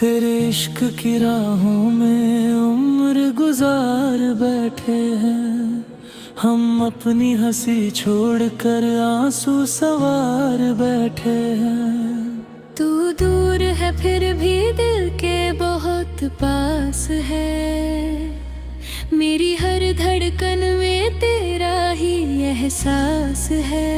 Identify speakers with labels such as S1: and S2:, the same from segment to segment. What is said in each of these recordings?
S1: तेरे इश्क की राहों में उम्र गुजार बैठे हैं हम, अपनी हंसी छोड़कर आंसू सवार बैठे हैं।
S2: तू दूर है फिर भी दिल के बहुत पास है, मेरी हर धड़कन में तेरा ही एहसास है।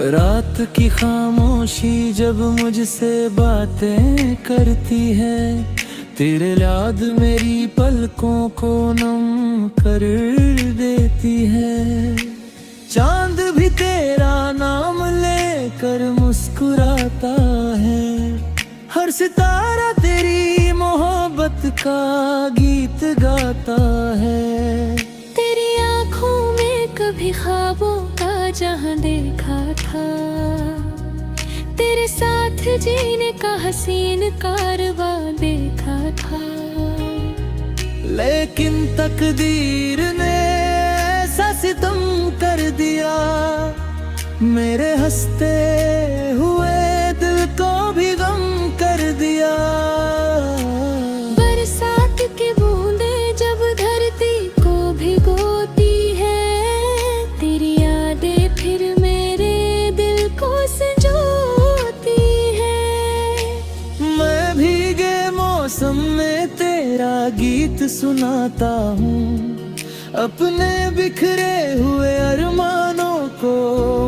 S1: रात की खामोशी जब मुझसे बातें करती है, तेरे याद मेरी पलकों को नम कर देती है। चांद भी तेरा नाम लेकर मुस्कुराता है, हर सितारा तेरी मोहब्बत का गीत गाता है।
S2: तेरी आँखों में कभी ख्वाबों का जहां देखा था, तेरे साथ जीने का हसीन कारवां देखा था।
S1: लेकिन तकदीर ने ऐसा सितम कर दिया, मेरे हंसते हुए दिल को भी गम कर दिया।
S2: बरसात की बूंदें जब धरती को भिगोती है, तेरी यादें फिर मेरे दिल को संजोती है।
S1: मैं भीगे मौसम में तेरा गीत सुनाता हूँ, अपने बिखरे हुए अरमानों को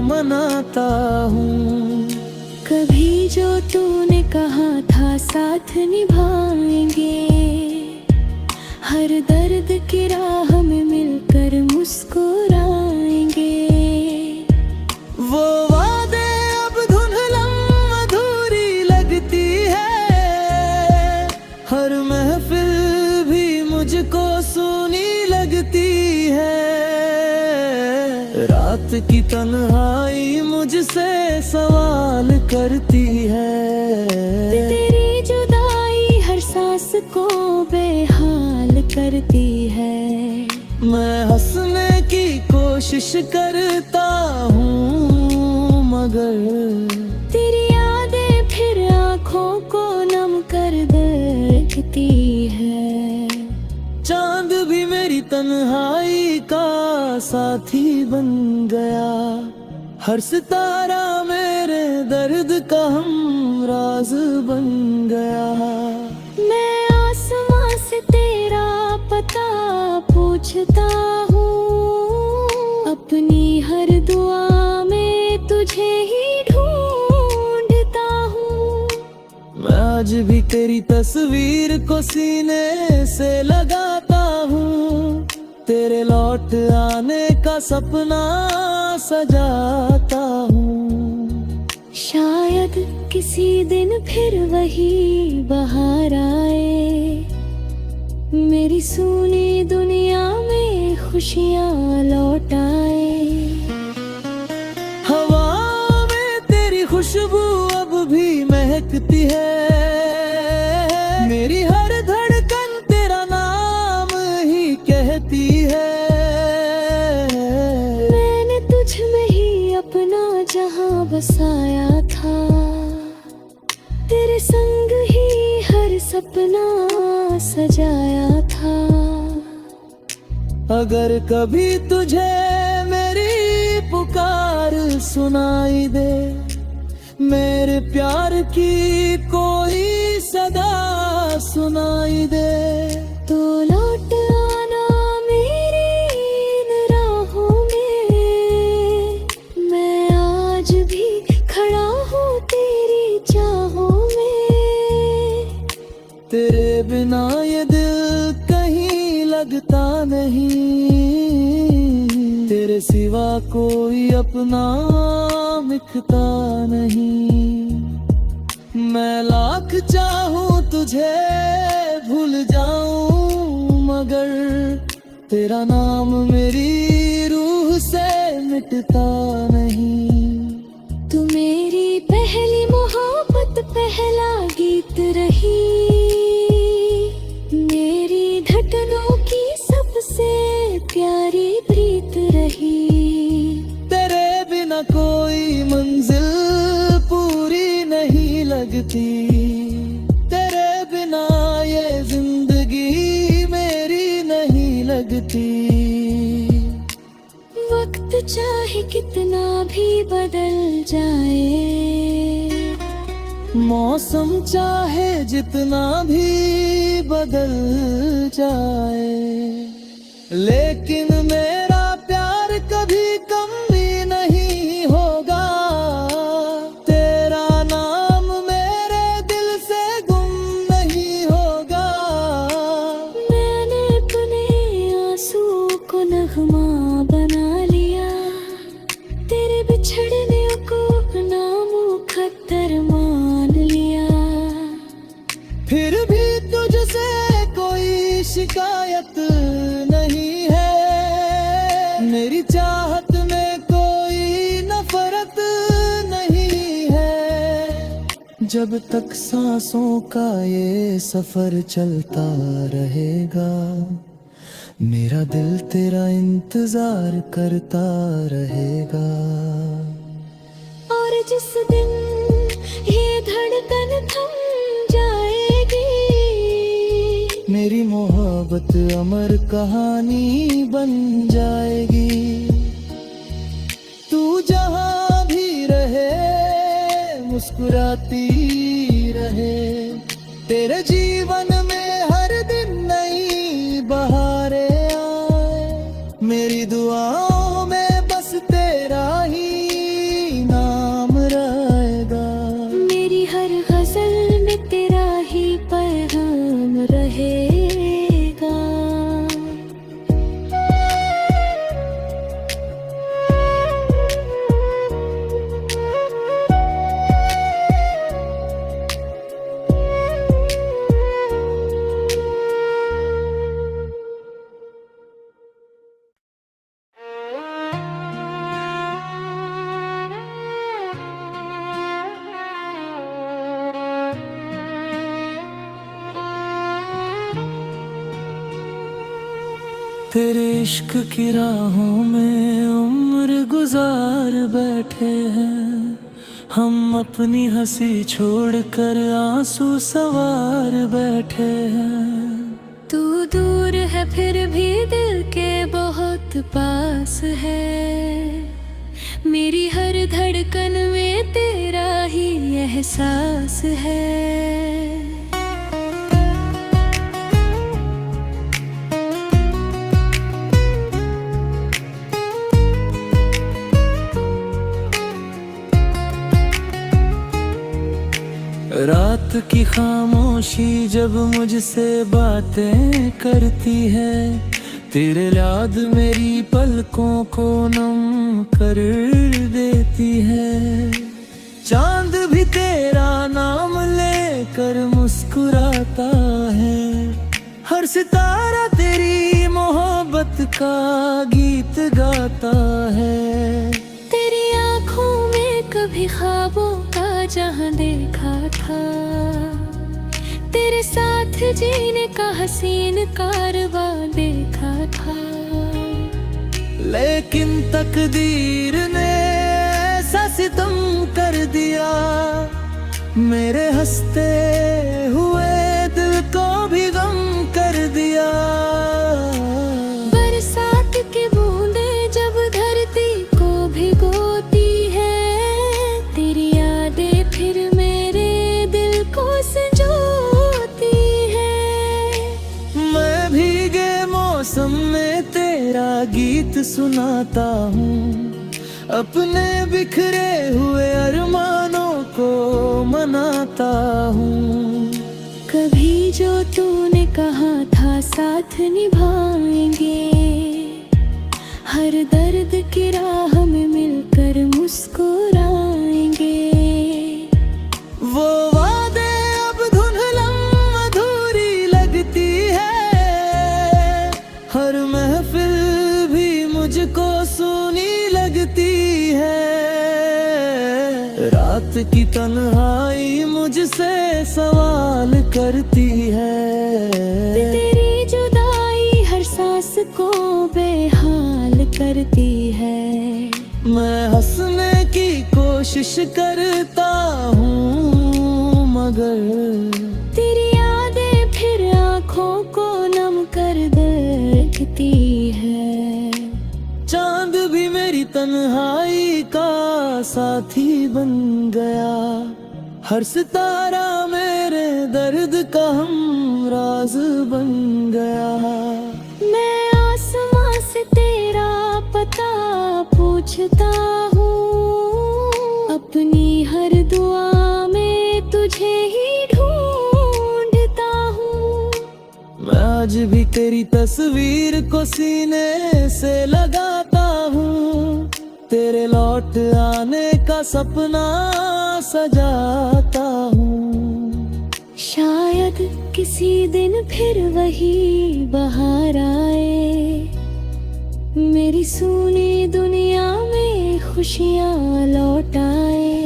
S1: मनाता हूँ।
S2: कभी जो तूने कहा था साथ निभाएंगे, हर दर्द की राह में मिलकर मुस्कुराएंगे।
S1: वो वादे अब धुंधलम अधूरी लगती है, हर महफिल भी मुझको सूनी लगती है। रात की तन्हाई मुझसे सवाल करती है,
S2: तेरी जुदाई हर सांस को बेहाल करती है।
S1: मैं हंसने की कोशिश करता हूँ मगर
S2: तेरी यादें फिर आँखों को नम कर देखती है।
S1: चांद भी मेरी तन्हाई का साथी बन गया, हर सितारा मेरे दर्द का हमराज बन गया।
S2: मैं आसमां से तेरा पता पूछता हूँ, अपनी हर दुआ में तुझे ही ढूंढता हूँ।
S1: मैं आज भी तेरी तस्वीर को सीने से लगाता हूँ, तेरे लौट आने का सपना सजाता हूँ।
S2: शायद किसी दिन फिर वही बहार आए, मेरी सूनी दुनिया में खुशियाँ लौट आए।
S1: हवा में तेरी खुशबू अब भी महकती है, मेरी हर धड़कन तेरा नाम ही कहती है।
S2: मैंने तुझ में ही अपना जहां बसाया था, तेरे संग ही हर सपना सजाया था।
S1: अगर कभी तुझे मेरी पुकार सुनाई दे, मेरे प्यार की कोई सदा सुनाई दे,
S2: तो लौट आना मेरी इन राहों में। मैं आज भी खड़ा हूँ तेरी चाहों में।
S1: तेरे बिना ये दिल कहीं लगता नहीं, तेरे सिवा कोई अपना मिलता नहीं। मैं लाख चाहूं तुझे भूल जाऊं, मगर तेरा नाम मेरी रूह से मिटता नहीं।
S2: तू मेरी पहली मोहब्बत, पहला गीत रही।
S1: लगती।
S2: वक्त चाहे कितना भी बदल जाए,
S1: मौसम चाहे जितना भी बदल जाए, लेकिन मेरा प्यार कभी कम भी नहीं होगा। तेरा नाम मेरे दिल से गुम नहीं होगा।
S2: मैंने अपने आंसू को नगमा बना लिया, तेरे बिछड़ने को नामुकद्दर मान लिया।
S1: फिर भी तुझसे कोई शिकायत नहीं है, मेरी चाहत में कोई नफरत नहीं है। जब तक सांसों का ये सफर चलता रहेगा, मेरा दिल तेरा इंतजार करता रहेगा।
S2: और जिस दिन ये धड़कन थम जाएगी,
S1: मेरी मोहब्बत अमर कहानी बन जाएगी। तू जहां भी रहे मुस्कुराती रहे, तेरे जीवन में हर दिन नई बहारें आए। मेरी दुआओं में बस तेरा ही नाम रहेगा,
S2: मेरी हर गजल में तेरा ही पैगाम रहेगा।
S1: तेरे इश्क की राहों में उम्र गुजार बैठे हैं हम, अपनी हंसी छोड़कर आंसू सवार बैठे हैं।
S2: तू दूर है फिर भी दिल के बहुत पास है, मेरी हर धड़कन में तेरा ही एहसास है।
S1: रात की खामोशी जब मुझसे बातें करती है, तेरे याद मेरी पलकों को नम कर देती है। चांद भी तेरा नाम लेकर मुस्कुराता है, हर सितारा तेरी मोहब्बत का गीत गाता है।
S2: तेरी आँखों में कभी ख्वाबों का जहां देखा था, तेरे साथ जीने का हसीन कारवां देखा था।
S1: लेकिन तकदीर ने ऐसा सितम कर दिया, मेरे हंसते हुए दिल को भी गम कर दिया।
S2: बरसात की बूंदें जब धरती को भिगोती है, तेरी यादें फिर मेरे दिल को संजोती है।
S1: मैं भीगे मौसम में तेरा गीत सुनाता हूँ, अपने बिखरे हुए अरमानों को मनाता हूँ।
S2: कभी जो तूने कहा था साथ निभाएंगे, हर दर्द की राह में मिलकर मुस्कुराएंगे।
S1: वो वादे अब धुंधलम अधूरी लगती है, हर महफिल भी मुझको सूनी लगती है। रात की तन्हाई मुझसे सवाल करती है,
S2: तेरी जुदाई हर सांस को बेहाल करती है।
S1: मैं हंसने की कोशिश करता हूँ मगर
S2: तेरी यादें फिर आँखों को नम कर देती
S1: तन्हाई का साथी बन गया, हर सितारा मेरे दर्द का हमराज बन गया।
S2: मैं आसमां से तेरा पता पूछता हूँ, अपनी हर दुआ में तुझे ही ढूंढता हूँ।
S1: मैं आज भी तेरी तस्वीर को सीने से लगाता हूँ, तेरे लौट आने का सपना सजाता हूँ।
S2: शायद किसी दिन फिर वही बहार आए, मेरी सूनी दुनिया में खुशियाँ लौट आए।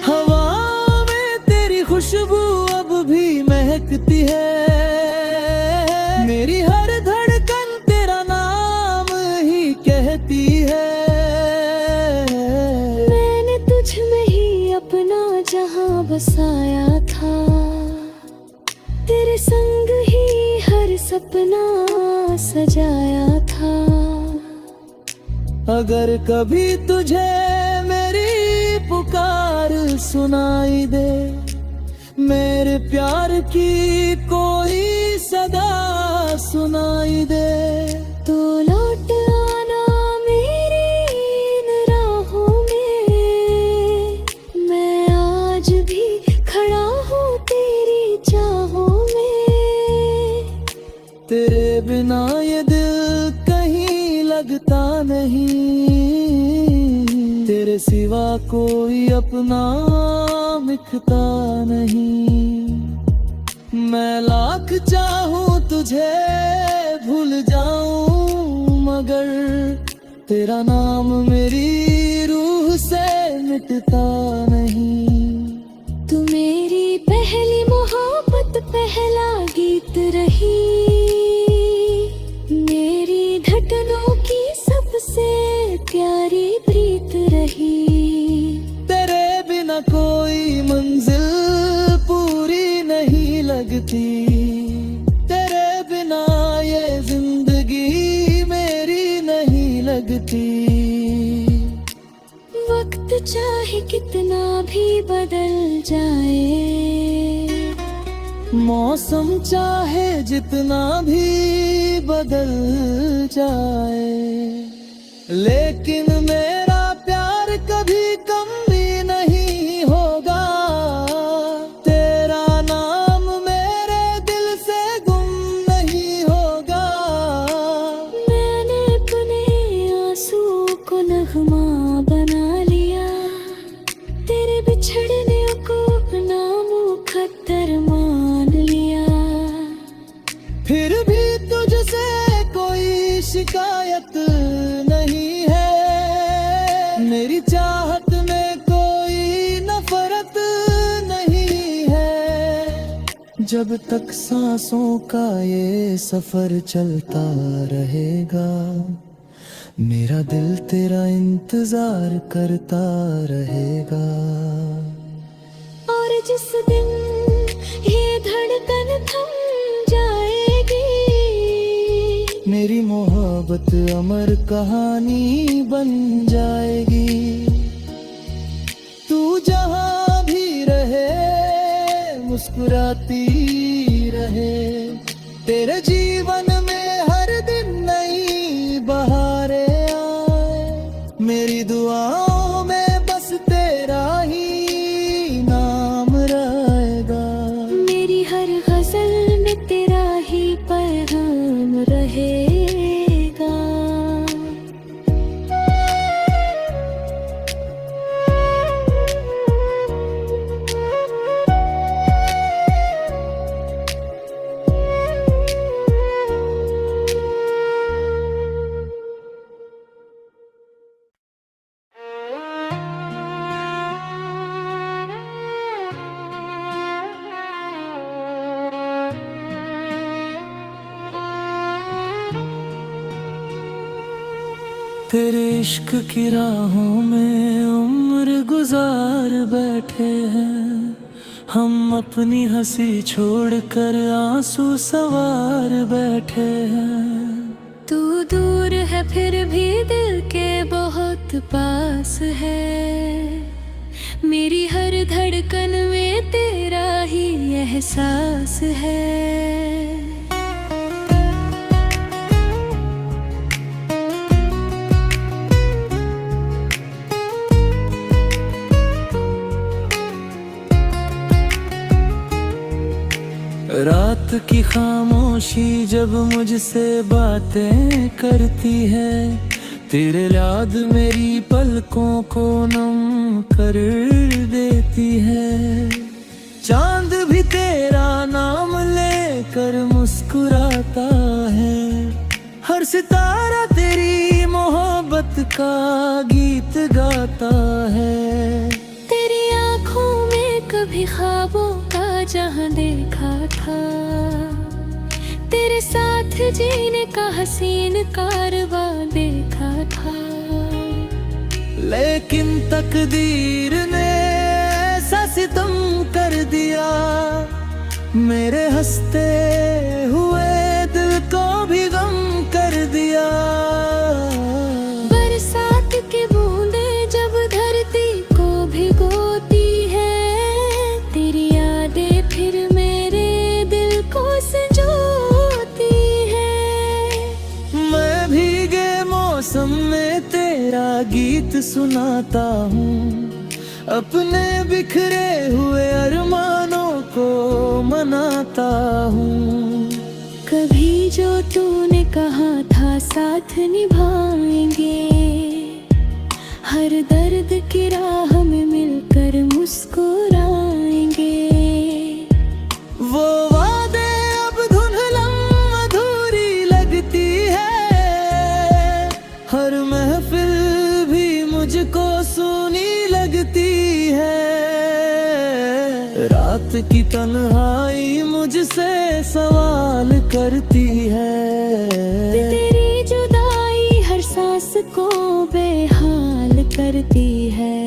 S1: हवा में तेरी खुशबू अब भी महकती है, मेरी हर धड़कन तेरा नाम ही कहती है।
S2: मैंने तुझ में ही अपना जहां बसाया था, तेरे संग ही हर सपना सजाया था।
S1: अगर कभी तुझे मेरी पुकार सुनाई दे, मेरे प्यार की कोई सदा सुनाई दे,
S2: तो लौट आना मेरी इन राहों में। मैं आज भी खड़ा हूँ तेरी चाहों में।
S1: तेरे बिना ये दिल कहीं लगता नहीं, तेरे सिवा कोई अपना मिखता नहीं। मैं लाख चाहूं तुझे भूल जाऊं, मगर तेरा नाम मेरी रूह से मिटता नहीं।
S2: तू मेरी पहली मोहब्बत, पहला गीत रही, मेरी धड़कनों की सबसे प्यारी प्रीत रही।
S1: तेरे बिना कोई मंजिल पूरी नहीं लगती, तेरे बिना ये जिंदगी मेरी नहीं लगती।
S2: वक्त चाहे कितना भी बदल जाए,
S1: मौसम चाहे जितना भी बदल जाए, लेकिन मेरा प्यार कभी कम भी नहीं होगा। तेरा नाम मेरे दिल से गुम नहीं होगा।
S2: मैंने अपने आंसू को नगमा बना लिया, तेरे बिछड़ने को अपना मुकद्दर मान लिया।
S1: फिर भी तुझसे कोई शिकायत नहीं है, मेरी चाहत में कोई नफरत नहीं है। जब तक सांसों का ये सफर चलता रहेगा, मेरा दिल तेरा इंतजार करता रहेगा।
S2: और जिस दिन ये धड़कन थम जाएगी,
S1: मेरी मोहब्बत अमर कहानी बन जाएगी। तू जहां भी रहे मुस्कुराती रहे, तेरे जीवन में हर दिन नई बहारें आए। मेरी दुआओं में बस तेरा ही नाम रहेगा,
S2: मेरी हर गजल में तेरा ही पैगाम रहेगा।
S1: तेरे इश्क की राहों में उम्र गुजार बैठे हैं हम, अपनी हंसी छोड़कर आंसू सवार बैठे हैं।
S2: तू दूर है फिर भी दिल के बहुत पास है। मेरी हर धड़कन में तेरा ही एहसास है।
S1: रात की खामोशी जब मुझसे बातें करती है, तेरे याद मेरी पलकों को नम कर देती है। चांद भी तेरा नाम लेकर मुस्कुराता है, हर सितारा तेरी मोहब्बत का गीत गाता है।
S2: तेरी आँखों में कभी ख्वाबों का जहां देखा था, तेरे साथ जीने का हसीन कारवां देखा था।
S1: लेकिन तकदीर ने ऐसा सितम कर दिया, मेरे हंसते हुए दिल को भी गम कर दिया।
S2: बरसात की बूंदें जब धरती को भिगोती है, तेरी यादें फिर मेरे दिल को संजोती है।
S1: मैं भीगे मौसम में तेरा गीत सुनाता हूँ, अपने बिखरे हुए अरमानों को मनाता हूँ।
S2: कभी जो तूने कहा था साथ निभाएंगे, हर दर्द की राह में मिलकर मुस्कुराएंगे।
S1: वो वादे अब धुंधलम अधूरी लगती है, हर महफिल भी मुझको सूनी लगती है। रात की तन्हाई मुझसे सवाल करती है,
S2: तेरी जुदाई हर सांस को बेहाल करती है।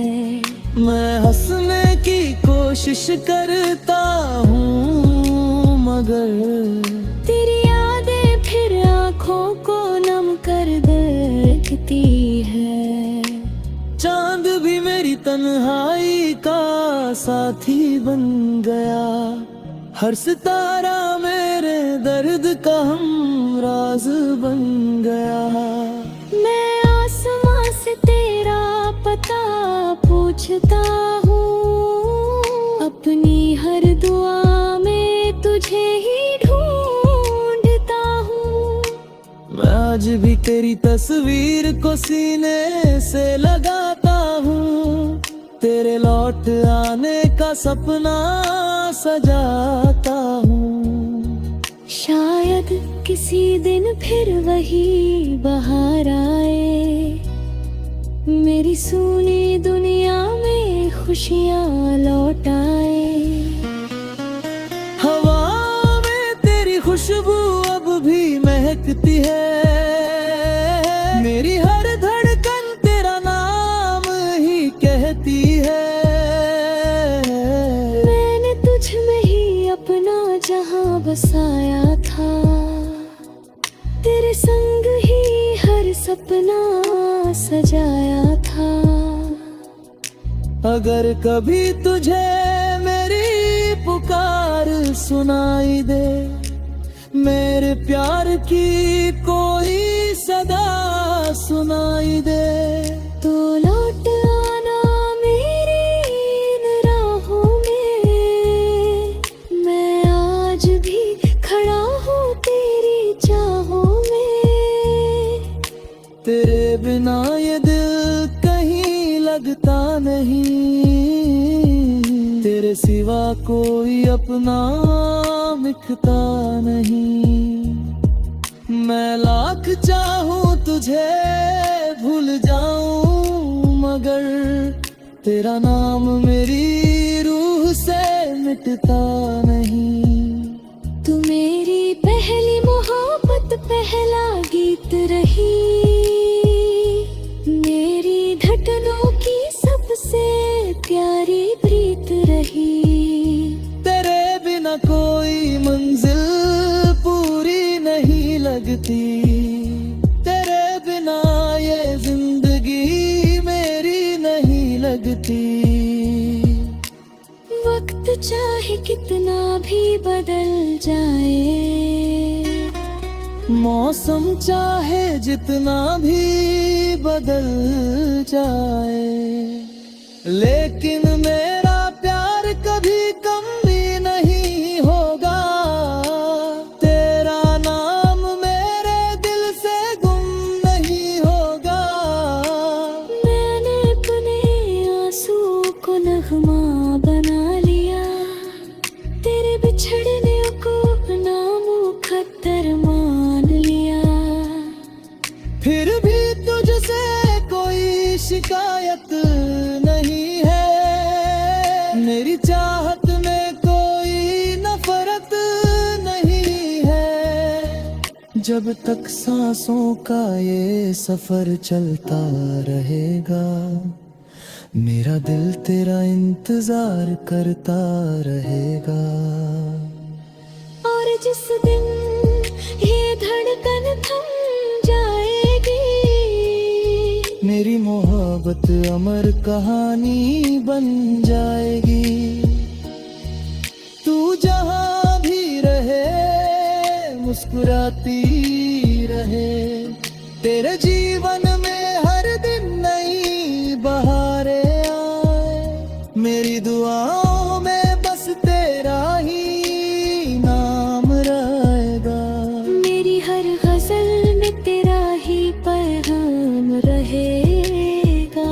S1: मैं हंसने की कोशिश करता हूँ मगर
S2: तेरी यादें फिर आँखों को नम कर देखती है।
S1: चांद भी मेरी तन्हाई का साथी बन गया, हर सितारा मेरे दर्द का हमराज बन गया।
S2: मैं आसमां से तेरा पता पूछता हूँ, अपनी हर दुआ में तुझे ही ढूंढता हूँ।
S1: मैं आज भी तेरी तस्वीर को सीने से लगाता हूँ, तेरे लौट आने का सपना सजाता हूँ।
S2: शायद किसी दिन फिर वही बहार आए, मेरी सूनी दुनिया में खुशियाँ लौट आए।
S1: हवा में तेरी खुशबू अब भी महकती है, मेरी हर धड़कन तेरा नाम ही कहती है।
S2: मैंने तुझ में ही अपना जहां बसाया था, तेरे संग ही हर सपना सजाया था।
S1: अगर कभी तुझे मेरी पुकार सुनाई दे, मेरे प्यार की कोई सदा सुनाई दे,
S2: तो लौट आना मेरी इन राहों में। मैं आज भी खड़ा हूँ तेरी चाहों में।
S1: तेरे बिना ये दिल कहीं लगता नहीं, तेरे सिवा कोई अपना मिटता नहीं। मैं लाख चाहूं तुझे भूल जाऊं, मगर तेरा नाम मेरी रूह से मिटता नहीं।
S2: तू मेरी पहली मोहब्बत पहला गीत रही, मेरी धड़कनों की सबसे प्यारी प्रीत रही।
S1: तेरे बिना कोई मंजिल पूरी नहीं लगती।
S2: चाहे कितना भी बदल जाए,
S1: मौसम चाहे जितना भी बदल जाए, लेकिन मेरा प्यार कभी कम भी नहीं होगा। तेरा नाम मेरे दिल से गुम नहीं होगा।
S2: मैंने अपने आंसुओं को नगमा बना लिया, तेरे बिछड़ने को अपना मुकद्दर मान लिया।
S1: फिर भी तुझसे कोई शिकायत नहीं है, मेरी चाहत में कोई नफरत नहीं है। जब तक सांसों का ये सफर चलता रहेगा, मेरा दिल तेरा इंतजार करता रहेगा।
S2: और जिस दिन ये धड़कन थम जाएगी,
S1: मेरी मोहब्बत अमर कहानी बन जाएगी। तू जहां भी रहे मुस्कुराती रहे, तेरे जीवन में हर दिन नई बहारें आए। मेरी दुआओं में बस तेरा ही नाम रहेगा,
S2: मेरी हर गजल में तेरा ही पैगाम रहेगा।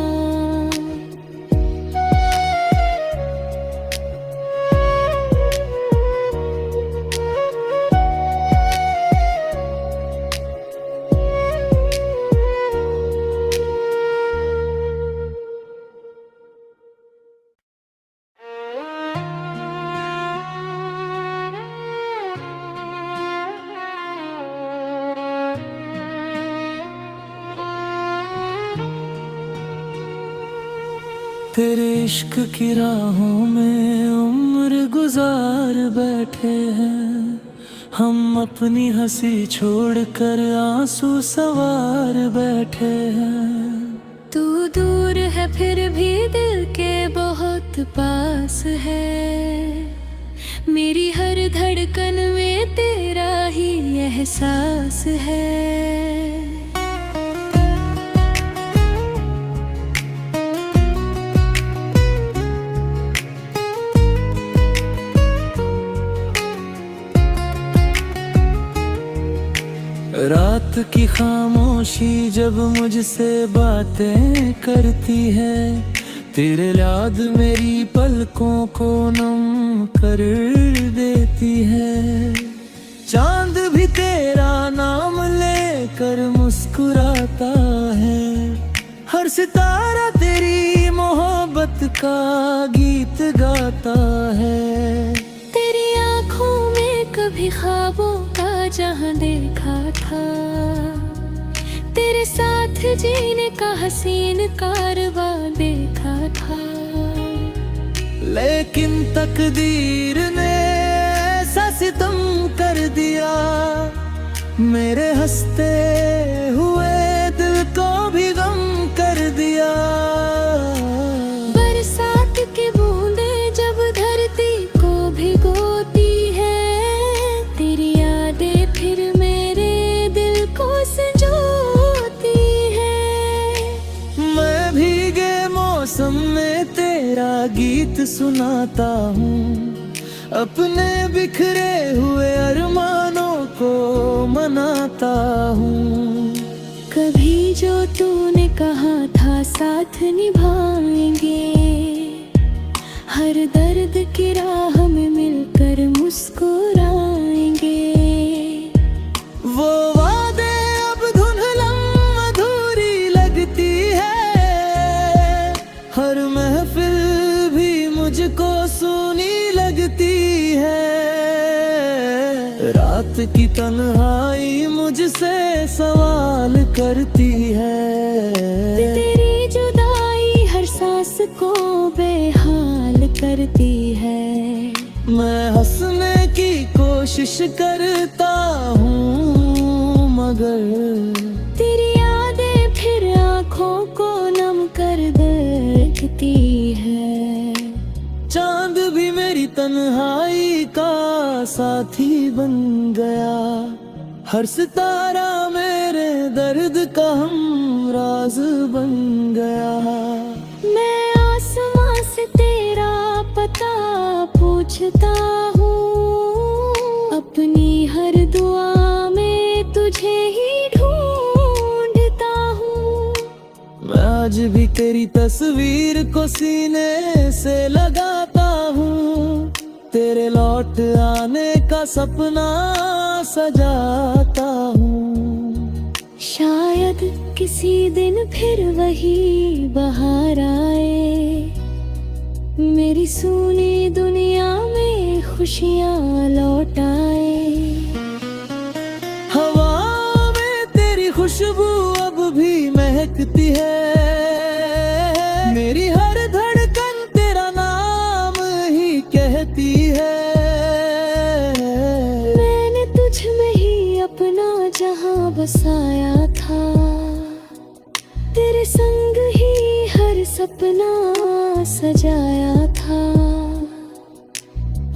S1: तेरे इश्क की राहों में उम्र गुजार बैठे हैं हम, अपनी हंसी छोड़कर आंसू सवार बैठे हैं।
S2: तू दूर है फिर भी दिल के बहुत पास है, मेरी हर धड़कन में तेरा ही एहसास है।
S1: रात की खामोशी जब मुझसे बातें करती है, तेरे याद मेरी पलकों को नम कर देती है। चांद भी तेरा नाम लेकर मुस्कुराता है, हर सितारा तेरी मोहब्बत का गीत गाता है।
S2: तेरी आंखों में कभी ख्वाबों का जहां देखा था, तेरे साथ जीने का हसीन कारवां देखा था।
S1: लेकिन तकदीर ने ऐसा सितम कर दिया, मेरे हंसते हुए दिल को भी गम कर दिया।
S2: बरसात की बूंदें जब धरती को भिगोती है, तेरी यादें फिर मेरे दिल को संजोती है।
S1: मैं भीगे मौसम में तेरा गीत सुनाता हूँ, अपने बिखरे हुए अरमानों को मनाता हूँ।
S2: कभी जो तूने कहा था साथ निभाएंगे, हर दर्द की राह में मिलकर मुस्कुराएंगे।
S1: वो वादे अब धुंधलम अधूरी लगती है, हर महफिल भी मुझको सूनी लगती है। रात की तन्हाई मुझसे सवाल करती है,
S2: तेरी जुदाई हर सांस को बेहाल करती है।
S1: मैं हंसने की कोशिश करता हूँ मगर
S2: तेरी यादें फिर आँखों को नम कर देखती है।
S1: चांद भी मेरी साथी बन गया। हर सितारा मेरे दर्द का हमराज बन गया।
S2: मैं आसमां से तेरा पता पूछता हूँ, अपनी हर दुआ में तुझे ही ढूंढता हूँ।
S1: मैं आज भी तेरी तस्वीर को सीने से लगाता हूँ, तेरे लौट आने का सपना सजाता हूँ।
S2: शायद किसी दिन फिर वही बहार आए, मेरी सूनी दुनिया में खुशियाँ लौट आए।
S1: हवा में तेरी खुशबू अब भी महकती है, मेरी हर धड़कन तेरा नाम ही कहती है।
S2: मैंने तुझ में ही अपना जहां बसाया था, तेरे संग ही हर सपना सजाया था।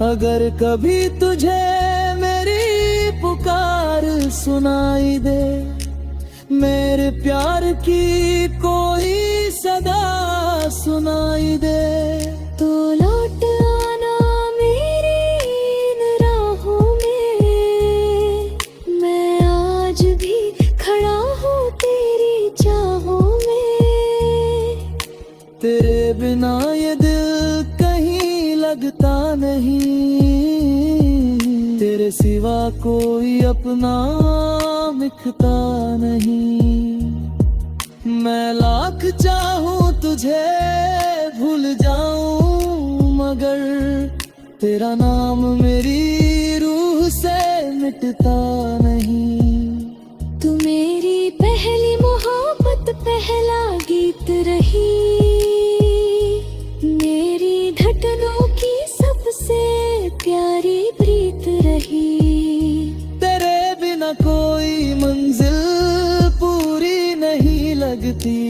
S1: अगर कभी तुझे मेरी पुकार सुनाई दे, मेरे प्यार की कोई सदा सुनाई दे,
S2: तो लौट आना मेरी इन राहों में। मैं आज भी खड़ा हूँ तेरी चाहों में।
S1: तेरे बिना ये दिल कहीं लगता नहीं, तेरे सिवा कोई अपना दिखता नहीं। मैं लाख चाहूं तुझे भूल जाऊं, मगर तेरा नाम मेरी रूह से मिटता नहीं।
S2: तू मेरी पहली मोहब्बत, पहला गीत रही, मेरी धड़कनों की सबसे प्यारी प्रीत रही।
S1: तेरे बिना कोई मंजिल पूरी नहीं लगती,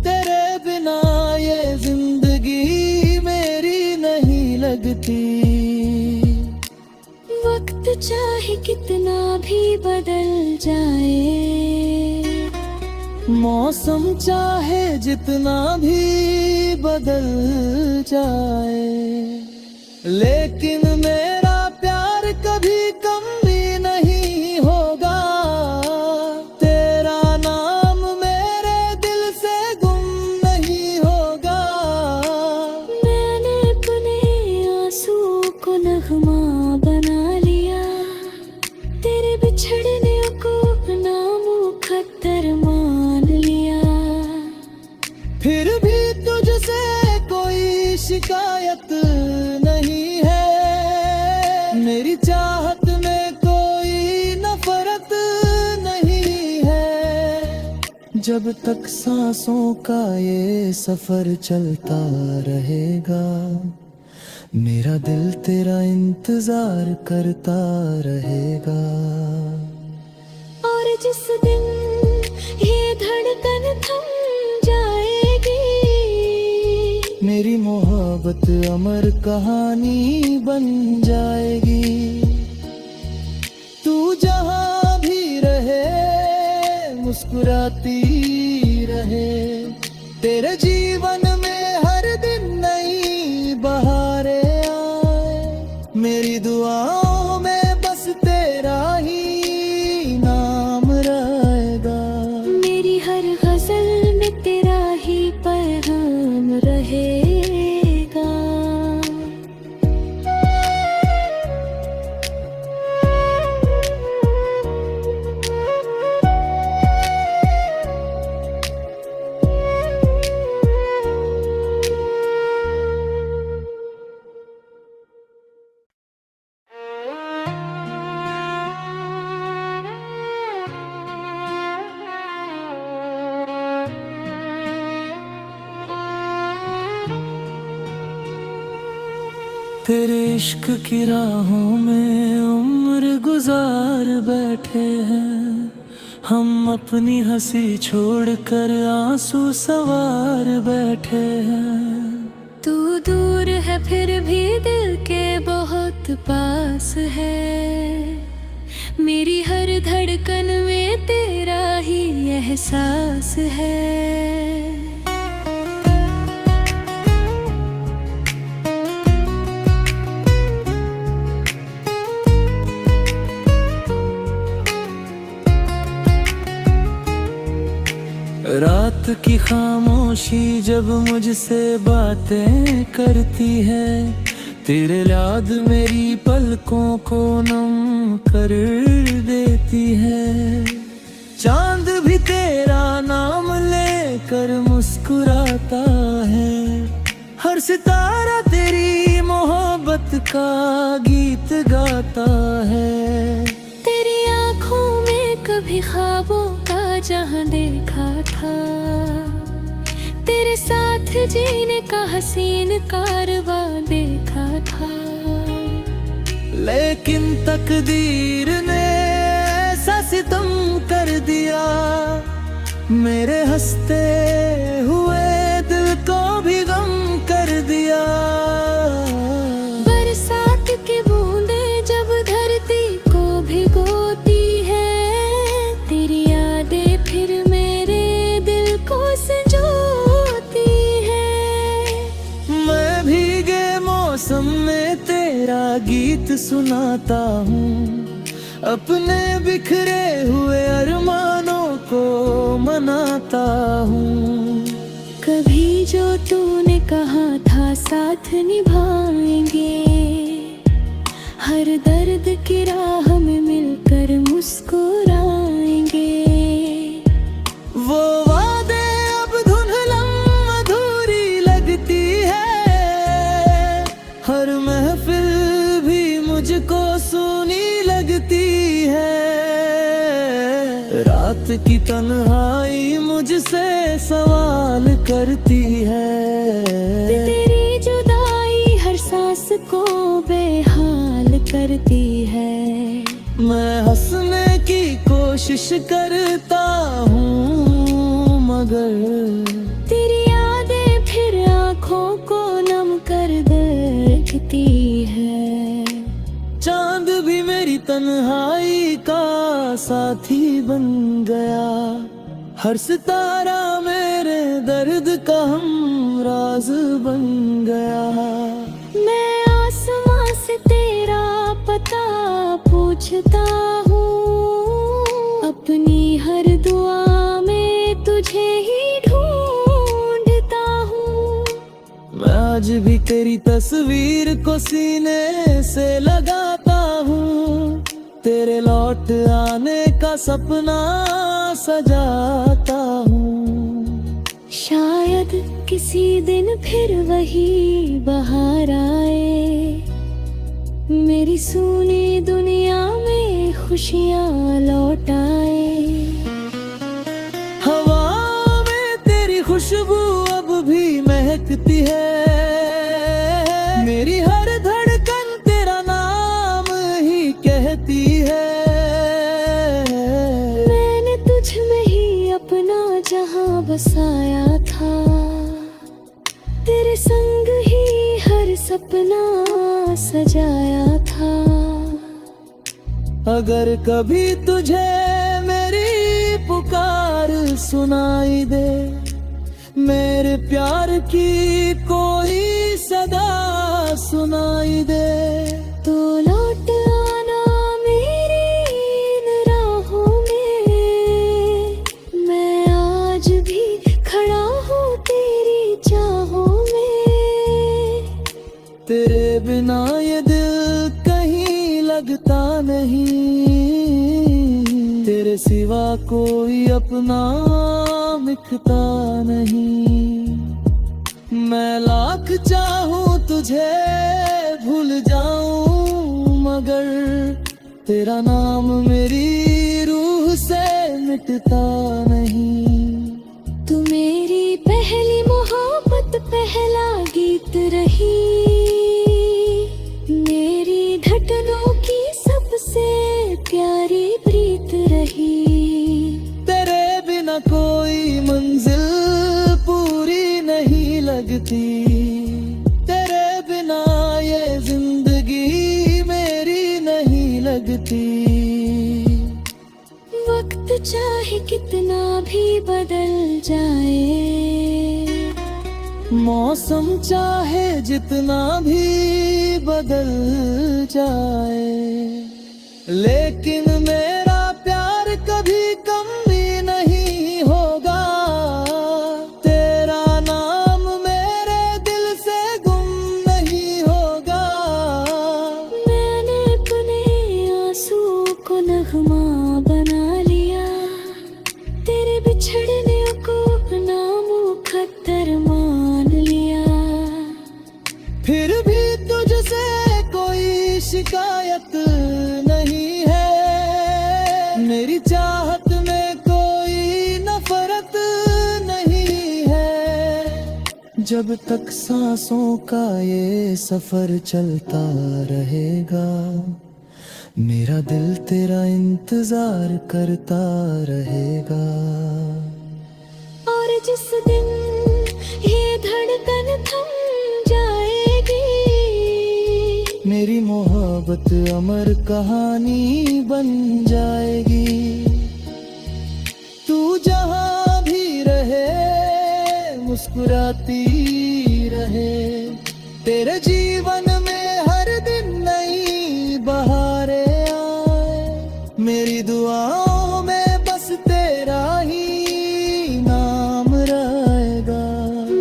S1: तेरे बिना ये जिंदगी मेरी नहीं लगती।
S2: वक्त चाहे कितना भी बदल जाए,
S1: मौसम चाहे जितना भी बदल जाए, लेकिन मेरा प्यार कभी कम भी नहीं होगा। तेरा नाम मेरे दिल से गुम नहीं होगा।
S2: मैंने अपने आंसू को नगमा बना लिया, तेरे बिछड़ने को नामुकद्दर मान लिया।
S1: फिर भी तुझसे कोई शिकायत नहीं है, मेरी चाहत में कोई नफरत नहीं है। जब तक सांसों का ये सफर चलता रहेगा, मेरा दिल तेरा इंतजार करता रहेगा।
S2: और जिस दिन ये धड़कन थम जाएगी,
S1: मेरी मोहब्बत अमर कहानी बन जाएगी। तू जहाँ भी रहे मुस्कुराती रहे, तेरे जीवन में हर दिन नई बहारें आए। मेरी दुआओं में बस तेरा ही नाम रहेगा,
S2: मेरी हर गजल में तेरा ही पैगाम रहेगा।
S1: तेरे इश्क की राहों में उम्र गुजार बैठे हैं हम, अपनी हंसी छोड़कर आंसू सवार बैठे हैं।
S2: तू दूर है फिर भी दिल के बहुत पास है। मेरी हर धड़कन में तेरा ही एहसास है।
S1: रात की खामोशी जब मुझसे बातें करती है, तेरे याद मेरी पलकों को नम कर देती है। चांद भी तेरा नाम लेकर मुस्कुराता है, हर सितारा तेरी मोहब्बत का गीत गाता है।
S2: तेरी आँखों में कभी ख्वाबों का जहां देखा था, तेरे साथ जीने का हसीन कारवां देखा था।
S1: लेकिन तकदीर ने ऐसा सितम कर दिया, मेरे हंसते हुए दिल को भी गम कर दिया।
S2: बरसात की बूंदें जब धरती को भिगोती है, तेरी यादें फिर मेरे दिल को संजोती है।
S1: मैं भीगे मौसम में तेरा गीत सुनाता हूँ, अपने बिखरे हुए अरमानों को मनाता हूँ।
S2: कभी जो तूने कहा था साथ निभाएंगे, हर दर्द की राह में मिलकर मुस्कुराएंगे।
S1: वो वादे अब धुंधलम अधूरी लगती है, हर महफिल भी मुझको सुनी लगती है। रात की तन्हाई मुझसे सवाल करती है,
S2: तेरी जुदाई हर सांस को बेहाल करती है।
S1: मैं हंसने की कोशिश करता हूँ, मगर
S2: तेरी यादें फिर आँखों को नम कर देखती है।
S1: चांद भी मेरी तन्हाई का साथी बन गया, हर सितारा मेरे दर्द का हमराज बन गया।
S2: मैं आसमां से तेरा पता पूछता हूँ, अपनी हर दुआ में तुझे ही ढूंढता हूँ।
S1: मैं आज भी तेरी तस्वीर को सीने से लगाता हूँ, तेरे लौट आने का सपना सजाता हूँ।
S2: शायद किसी दिन फिर वही बहार आए, मेरी सूनी दुनिया में खुशियाँ लौट आए।
S1: हवा में तेरी खुशबू अब भी महकती है, मेरी हर धड़कन तेरा नाम ही कहती है।
S2: मैंने तुझ में ही अपना जहां बसाया था, तेरे संग ही हर सपना सजाया था।
S1: अगर कभी तुझे मेरी पुकार सुनाई दे, मेरे प्यार की कोई सदा सुनाई दे,
S2: तो लौट आना मेरी इन राहों में। मैं आज भी खड़ा हूँ तेरी चाहों में।
S1: तेरे बिना ये दिल कहीं लगता नहीं, तेरे सिवा कोई अपना मिटता नहीं। मैं लाख चाहूं तुझे भूल जाऊं, मगर तेरा नाम मेरी रूह से मिटता नहीं।
S2: तू मेरी पहली मोहब्बत पहला गीत रही, मेरी धड़कनों की सबसे प्यारी प्रीत रही।
S1: तेरे बिना कोई मंजिल पूरी नहीं लगती।
S2: चाहे कितना भी बदल जाए,
S1: मौसम चाहे जितना भी बदल जाए, लेकिन मेरा प्यार कभी कम भी नहीं होगा। तेरा नाम मेरे दिल से गुम नहीं होगा।
S2: मैंने अपने आंसुओं को नगमा बना लिया, तेरे बिछड़ने को अपना मुकद्दर मान लिया।
S1: फिर भी तुझसे कोई शिकायत नहीं है, मेरी चाहत में कोई नफरत नहीं है। जब तक सांसों का ये सफर चलता रहेगा, मेरा दिल तेरा इंतजार करता रहेगा।
S2: और जिस दिन ये धड़कन थम जाएगी,
S1: मेरी मोहब्बत अमर कहानी बन जाएगी। तू जहां भी रहे मुस्कुराती रहे, तेरे जीवन में हर दिन नई बहारें आए। मेरी दुआओं में बस तेरा ही नाम रहेगा,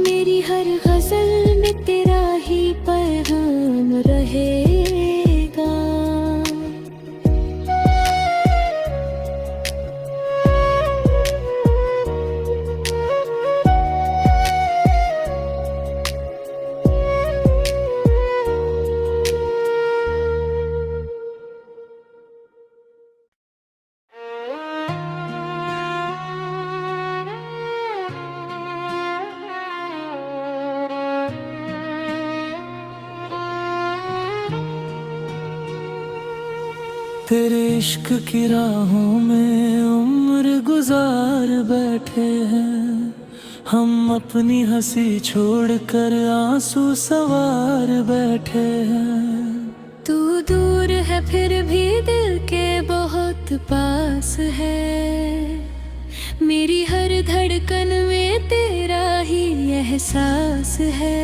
S2: मेरी हर गजल में तेरा ही पैगाम रहेगा।
S1: तेरे इश्क की राहों में उम्र गुजार बैठे हैं हम, अपनी हंसी छोड़कर आंसू सवार बैठे हैं।
S2: तू दूर है फिर भी दिल के बहुत पास है, मेरी हर धड़कन में तेरा ही एहसास है।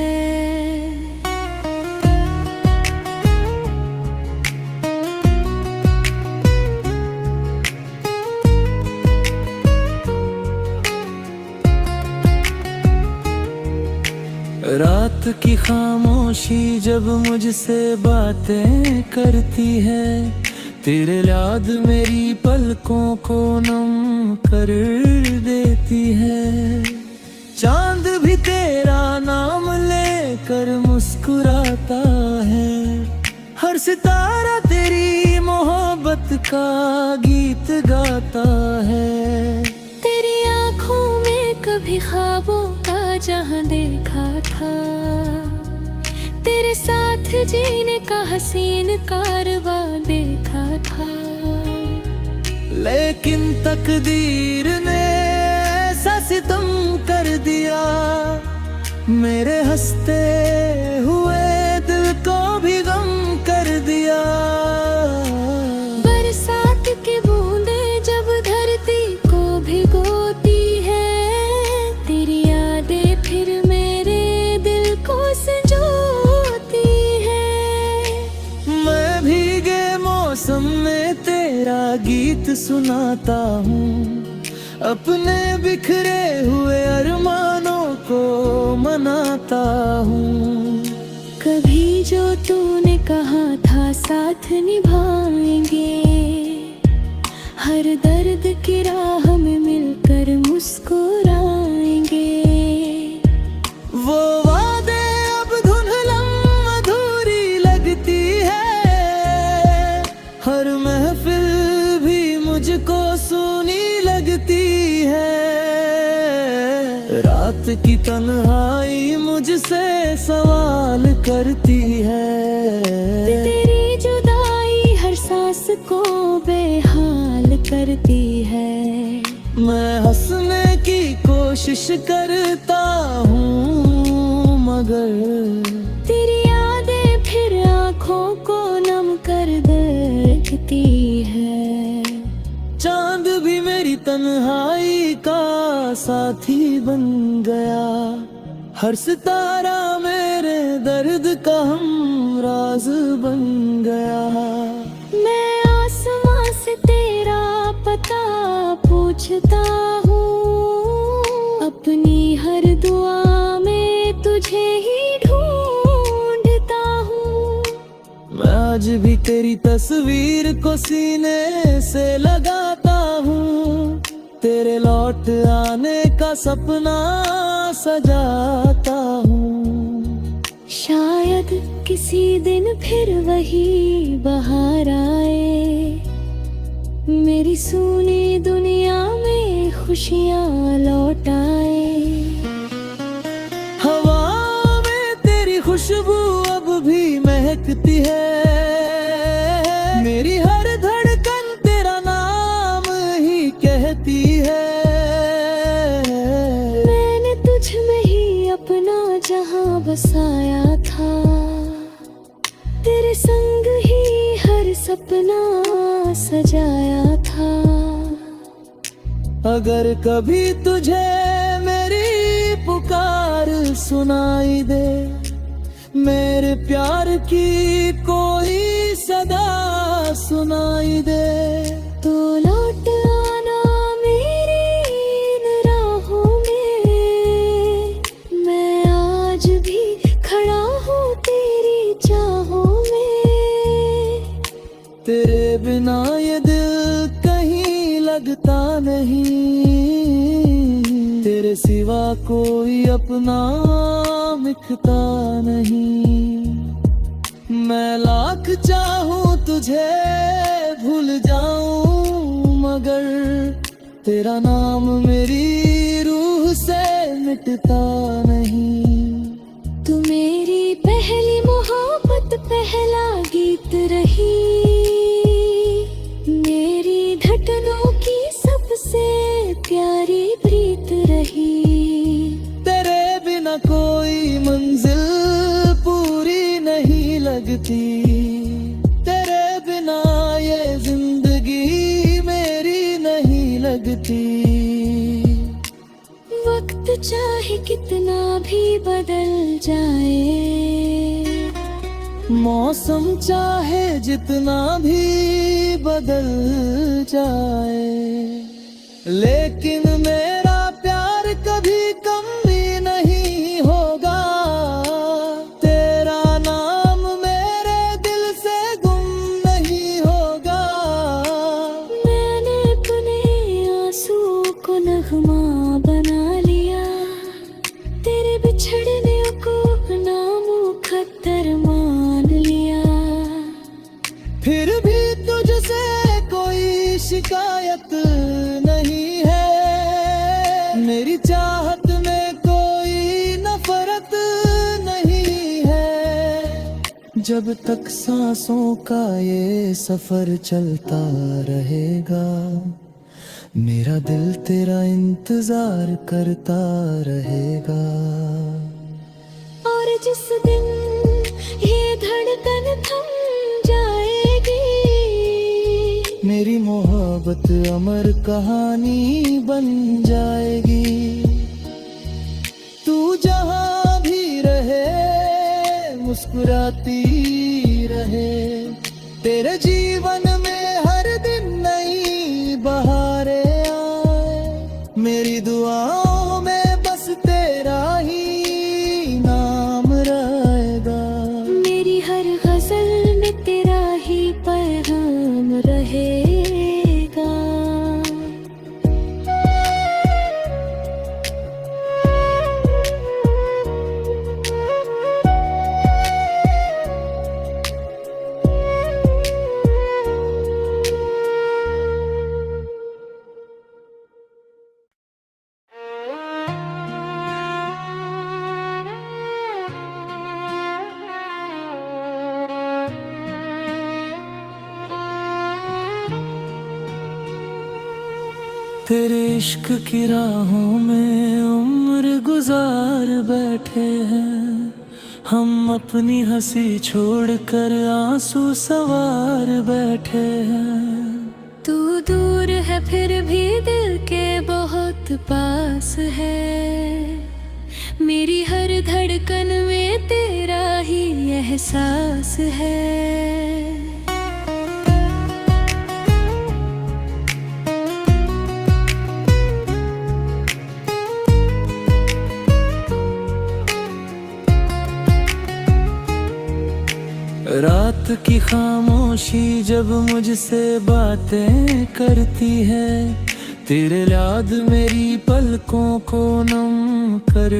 S1: रात की खामोशी जब मुझसे बातें करती है, तेरे याद मेरी पलकों को नम कर देती है। चांद भी तेरा नाम लेकर मुस्कुराता है, हर सितारा तेरी मोहब्बत का गीत गाता है।
S2: तेरी आँखों में कभी ख्वाबों का जहां देखा था, तेरे साथ जीने का हसीन कारवां देखा था।
S1: लेकिन तकदीर ने ऐसा सितम कर दिया, मेरे हंसते हुए दिल को भी गम कर दिया।
S2: बरसात की बूंदें जब धरती को भिगोती है, तेरी यादें फिर मेरे दिल को संजोती है।
S1: मैं भीगे मौसम में तेरा गीत सुनाता हूँ, अपने बिखरे हुए अरमानों को मनाता हूँ।
S2: कभी जो तूने कहा था साथ निभाएंगे, हर दर्द की राह में मिलकर मुस्कुराएंगे।
S1: वो वादे अब धुंधलम अधूरी लगती है, हर महफिल भी मुझको सूनी लगती है। रात की तन्हाई मुझसे सवाल करती है,
S2: तेरी जुदाई हर सांस को बेहाल करती है।
S1: मैं हंसने की कोशिश करता हूँ मगर
S2: तेरी यादें फिर आँखों को नम कर देती है।
S1: चांद भी मेरी तन्हाई का साथी बन गया, हर सितारा मेरे दर्द का हमराज बन गया।
S2: मैं आसमां से तेरा पता पूछता हूँ, अपनी हर दुआ में तुझे ही ढूंढता हूँ।
S1: मैं आज भी तेरी तस्वीर को सीने से लगाता हूँ, तेरे लौट आने का सपना सजाता हूँ।
S2: शायद किसी दिन फिर वही बहार आए, मेरी सूनी दुनिया में खुशियाँ लौट आए।
S1: हवा में तेरी खुशबू अब भी महकती है, मेरी हर धड़कन तेरा नाम ही कहती है।
S2: मैंने तुझ में ही अपना जहां बसाया था, तेरे संग ही हर सपना सजाया था।
S1: अगर कभी तुझे मेरी पुकार सुनाई दे, मेरे प्यार की कोई सदा सुनाई दे,
S2: तो लौट आना मेरी इन राहों में। मैं आज भी खड़ा हूँ तेरी चाहों में।
S1: तेरे बिना ये दिल कहीं लगता नहीं, तेरे सिवा कोई अपना मिखता नहीं। मैं लाख चाहूं तुझे भूल जाऊं, मगर तेरा नाम मेरी रूह से मिटता नहीं।
S2: तू मेरी पहली मोहब्बत, पहला गीत रही, मेरी धड़कनों की सबसे प्यारी प्रीत रही।
S1: तेरे बिना कोई मंजिल पूरी नहीं लगती, तेरे बिना ये जिंदगी मेरी नहीं लगती।
S2: वक्त चाहे कितना भी बदल जाए,
S1: मौसम चाहे जितना भी बदल जाए, लेकिन मेरा प्यार कभी कम भी नहीं होगा। तेरा नाम मेरे दिल से गुम नहीं होगा।
S2: मैंने अपने आंसू को नगमा बना लिया, तेरे बिछड़ने को नामुकद्दर मान लिया।
S1: फिर भी तुझसे कोई शिकायत नहीं है, मेरी चाहत में कोई नफरत नहीं है। जब तक सांसों का ये सफर चलता रहेगा, मेरा दिल तेरा इंतजार करता रहेगा।
S2: और जिस दिन ये धड़कन थम जाएगी,
S1: मेरी मोहब्बत अमर कहानी बन जाएगी। तू जहां भी रहे मुस्कुराती रहे, तेरे जीवन में हर दिन नई बहारें आए। मेरी दुआओं में बस तेरा ही नाम रहेगा,
S2: मेरी हर गजल में तेरा ही पैगाम रहेगा।
S1: तेरे इश्क की राहों में उम्र गुजार बैठे हैं हम, अपनी हंसी छोड़कर आंसू सवार बैठे हैं।
S2: तू दूर है फिर भी दिल के बहुत पास है। मेरी हर धड़कन में तेरा ही एहसास है।
S1: रात की खामोशी जब मुझसे बातें करती है, तेरे याद मेरी पलकों को नम कर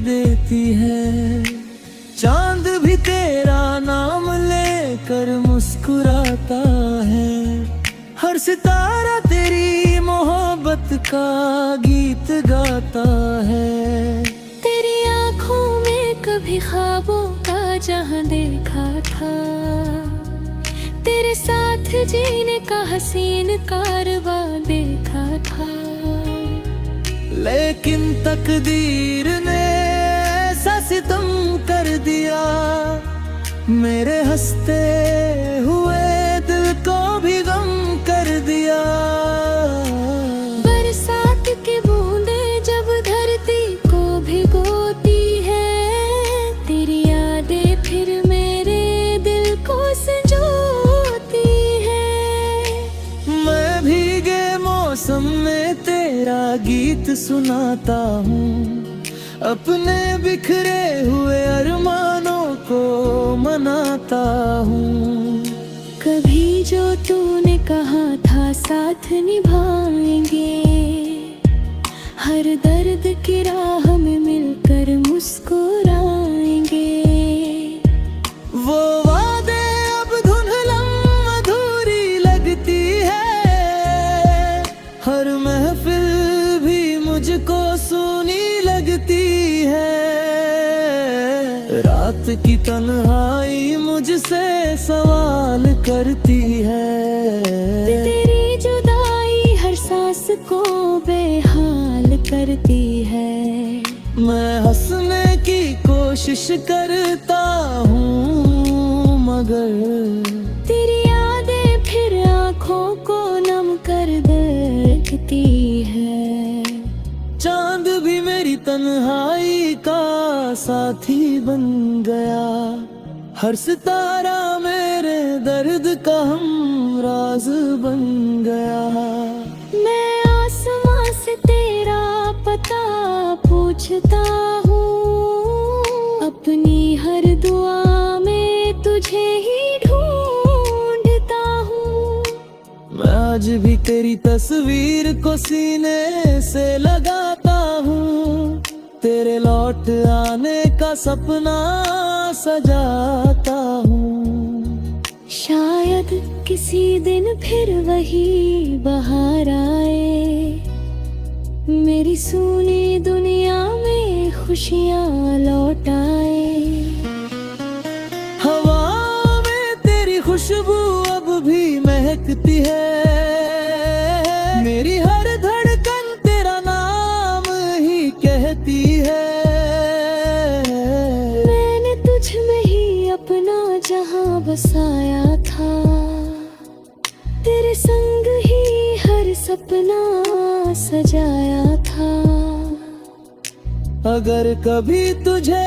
S1: देती है। चांद भी तेरा नाम लेकर मुस्कुराता है, हर सितारा तेरी मोहब्बत का गीत गाता है।
S2: तेरी आँखों में कभी ख्वाबों का जहां देखा था, तेरे साथ जीने का हसीन कारवां देखा था।
S1: लेकिन तकदीर ने ऐसा सितम कर दिया, मेरे हंसते हुए दिल को भी गम कर दिया।
S2: बरसात की बूंदें जब धरती को भिगोती है, तेरी यादें फिर मेरे दिल को संजोती है।
S1: मैं भीगे मौसम में तेरा गीत सुनाता हूँ, अपने बिखरे हुए अरमानों को मनाता हूँ।
S2: कभी जो तूने कहा था साथ निभाएंगे, हर दर्द की राह में मिलकर मुस्कुराएंगे।
S1: वो वादे अब धुंधलम अधूरी लगती है, हर महफिल भी मुझको सूनी लगती है। रात की तन्हाई मुझसे सवाल करती है,
S2: तेरी जुदाई हर सांस को बेहाल करती है।
S1: मैं हंसने की कोशिश करता हूँ मगर
S2: तेरी यादें फिर आँखों को नम कर देखती है।
S1: चांद भी मेरी तन्हाई का साथी बन गया, हर सितारा मेरे दर्द का हमराज बन गया।
S2: मैं आसमां से तेरा पता पूछता हूँ, अपनी हर दुआ में तुझे ही ढूंढता हूँ।
S1: मैं आज भी तेरी तस्वीर को सीने से लगाता हूँ, तेरे लौट आने का सपना सजाता हूँ।
S2: शायद किसी दिन फिर वही बहार आए, मेरी सूनी दुनिया में खुशियाँ लौट आए।
S1: हवा में तेरी खुशबू अब भी महकती है, मेरी हर धड़कन तेरा नाम ही कहती है।
S2: मैंने तुझ में ही अपना जहां बसाया था, तेरे संग ही हर सपना सजाया था।
S1: अगर कभी तुझे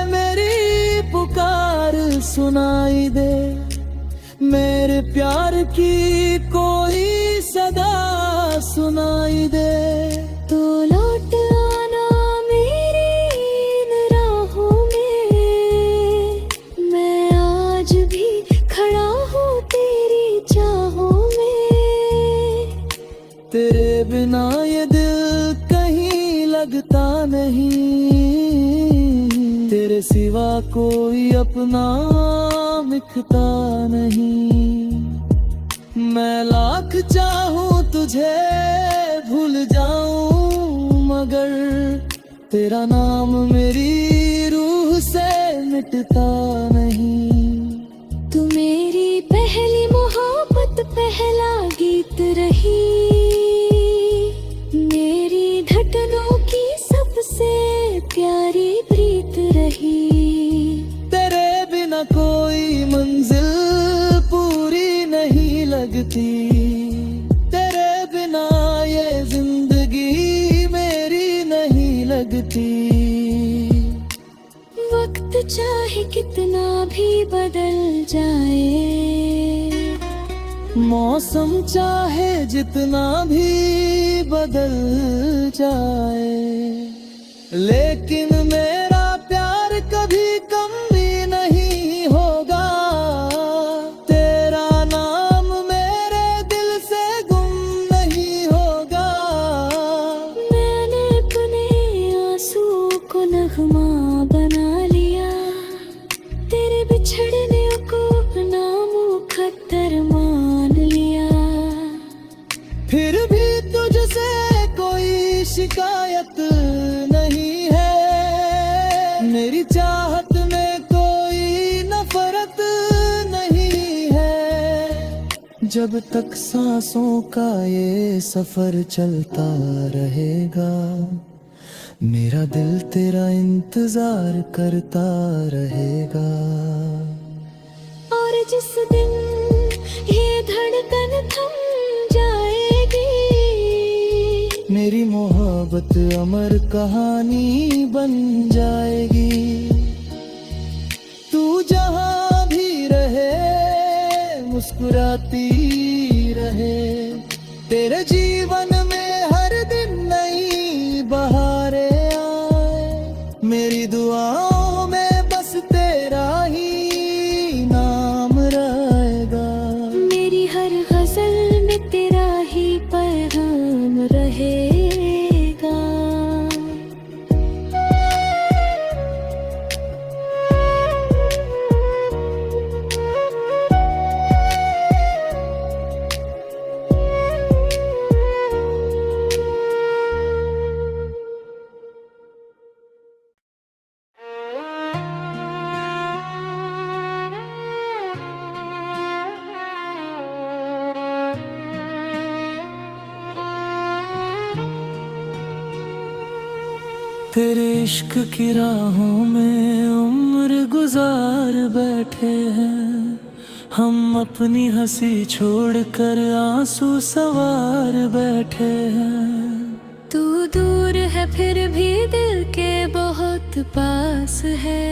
S1: मेरी पुकार सुनाई दे, मेरे प्यार की कोई सदा सुनाई दे,
S2: तो लौट आना मेरी इन राहों में। मैं आज भी खड़ा हूँ तेरी चाहों में।
S1: तेरे बिना ये दिल कहीं लगता नहीं, तेरे सिवा कोई अपना मिखता नहीं। मैं लाख चाहूं तुझे भूल जाऊं, मगर तेरा नाम मेरी रूह से मिटता नहीं।
S2: तू मेरी पहली मोहब्बत पहला गीत रही, मेरी धड़कनों की सबसे प्यारी प्रीत रही।
S1: तेरे बिना कोई मंजिल पूरी नहीं लगती, मिटी।
S2: वक्त चाहे कितना भी बदल जाए,
S1: मौसम चाहे जितना भी बदल जाए, लेकिन मेरा प्यार कभी कम भी नहीं होगा। तेरा नाम मेरे दिल से गुम नहीं होगा।
S2: मैंने अपने आंसू को नगमा बना लिया, तेरे बिछड़ने को नामुकद्दर मान लिया।
S1: फिर भी तुझसे कोई शिकायत नहीं है, मेरी चाहत में कोई नफरत नहीं है। जब तक सांसों का ये सफर चलता रहेगा, मेरा दिल तेरा इंतजार करता रहेगा।
S2: और जिस दिन ये धड़कन थम जाएगी,
S1: मेरी मोहब्बत अमर कहानी बन जाएगी। तू जहां भी रहे मुस्कुराती रहे, तेरे जीवन में हर दिन नई बहारें आए। मेरी दुआओं में बस तेरा ही नाम रहेगा,
S2: मेरी हर गजल में तेरा ही पैगाम रहेगा।
S1: तेरे इश्क की राहों में उम्र गुजार बैठे हैं हम, अपनी हंसी छोड़कर आंसू सवार बैठे हैं।
S2: तू दूर है फिर भी दिल के बहुत पास है,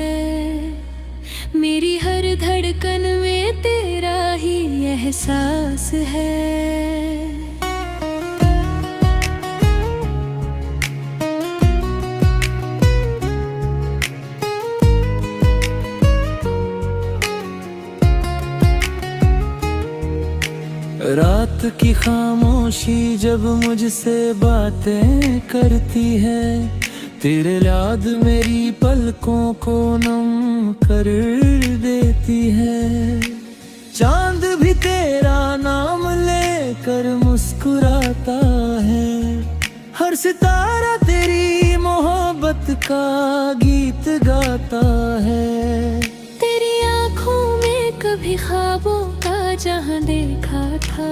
S2: मेरी हर धड़कन में तेरा ही एहसास है।
S1: रात की खामोशी जब मुझसे बातें करती है, तेरे याद मेरी पलकों को नम कर देती है। चांद भी तेरा नाम लेकर मुस्कुराता है, हर सितारा तेरी मोहब्बत का गीत गाता है।
S2: तेरी आँखों में कभी ख्वाबों का जहां देखा था,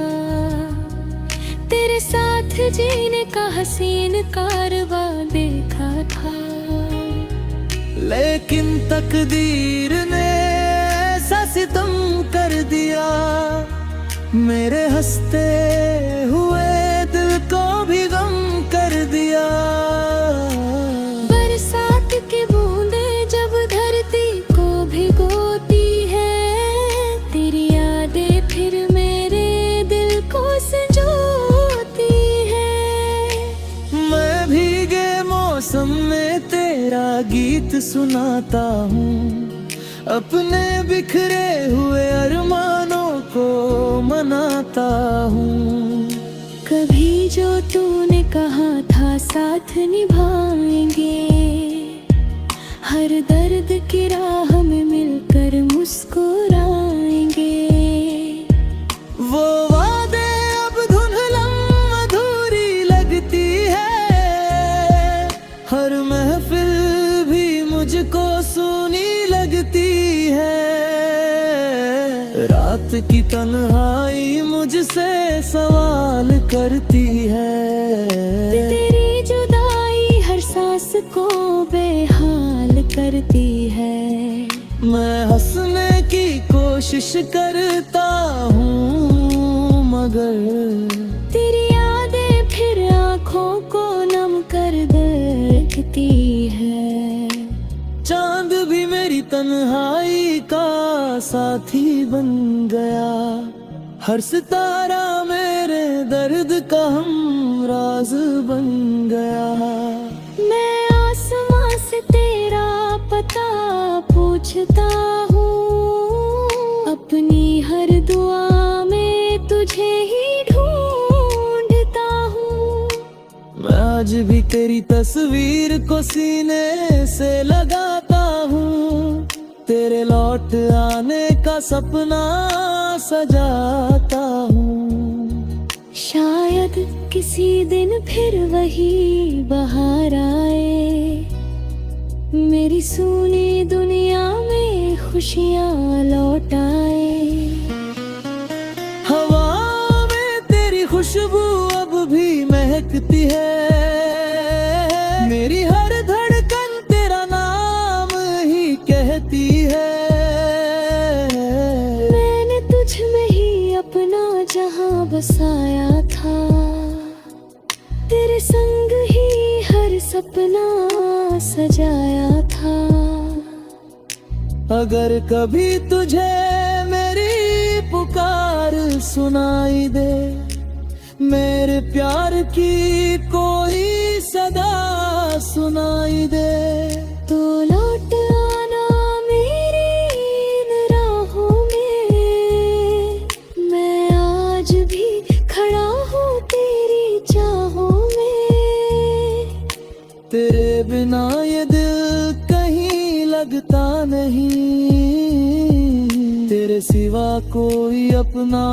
S2: तेरे साथ जीने का हसीन कारवा देखा था।
S1: लेकिन तकदीर ने ऐसा सितम कर दिया, मेरे हंसते हुए दिल को भी गम कर दिया।
S2: बरसात की बूंदें जब धरती को भिगोती है, तेरी यादें फिर मेरे दिल को संजोती है।
S1: मैं भीगे मौसम में तेरा गीत सुनाता हूँ, अपने बिखरे हुए अरमानों को मनाता हूँ।
S2: कभी जो तूने कहा था साथ निभाएंगे, हर दर्द की राह में मिलकर मुस्कुराएंगे।
S1: वो वादे अब धुंधलम अधूरी लगती है, हर महफिल भी मुझको सूनी लगती है। रात की तन्हाई मुझसे सवाल करती है,
S2: तेरी जुदाई हर सांस को बेहाल करती है।
S1: मैं हंसने की कोशिश करता हूँ मगर
S2: तेरी यादें फिर आँखों को नम कर देती कहती है।
S1: चांद भी मेरी तन्हाई का साथी बन गया, हर सितारा मेरे दर्द का हमराज बन गया।
S2: मैं आसमां से तेरा पता पूछता हूँ, अपनी हर दुआ में तुझे ही ढूंढता हूँ।
S1: मैं आज भी तेरी तस्वीर को सीने से लगाता हूँ, तेरे लौट आने का सपना सजाता हूँ।
S2: शायद किसी दिन फिर वही बहार आए, मेरी सूनी दुनिया में खुशियाँ लौट आए।
S1: हवा में तेरी खुशबू अब भी महकती है, मेरी हर धड़कन तेरा नाम ही कहती है।
S2: मैंने तुझ में ही अपना जहां बसाया था, तेरे संग ही हर सपना सजाया था।
S1: अगर कभी तुझे मेरी पुकार सुनाई दे, मेरे प्यार की कोई सदा सुनाई दे,
S2: तो लौट आना मेरी इन राहों में। मैं आज भी खड़ा हूँ तेरी चाहों में।
S1: तेरे बिना ये दिल कहीं लगता नहीं, तेरे सिवा कोई अपना